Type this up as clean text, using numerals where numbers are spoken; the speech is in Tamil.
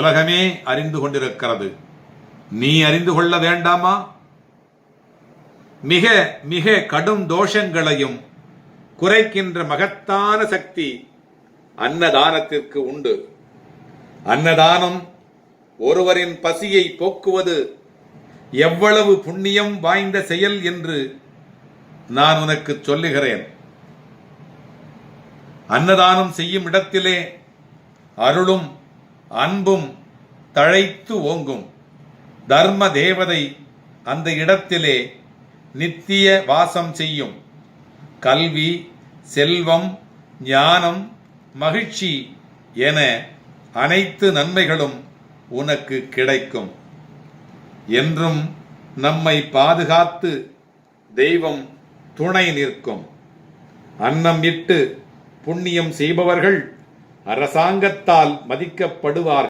உலகமே அறிந்து கொண்டிருக்கிறது. நீ அறிந்து கொள்ள வேண்டாமா? மிக மிக கடும் தோஷங்களையும் குறைக்கின்ற மகத்தான சக்தி அன்னதானத்திற்கு உண்டு. அன்னதானம் ஒருவரின் பசியை போக்குவது எவ்வளவு புண்ணியம் வாய்ந்த செயல் என்று நான் உனக்கு சொல்லுகிறேன். அன்னதானம் செய்யும் இடத்திலே அருளும் அன்பும் தழைத்து ஓங்கும். தர்ம தேவதை அந்த இடத்திலே நித்திய வாசம் செய்யும். கல்வி, செல்வம், ஞானம், மகிழ்ச்சி என அனைத்து நன்மைகளும் உனக்கு கிடைக்கும். என்றும் நம்மை பாதுகாத்து தெய்வம் துணை நிற்கும். அன்னம் இட்டு புண்ணியம் செய்பவர்கள் அரசாங்கத்தால் மதிக்கப்படுவார்கள்.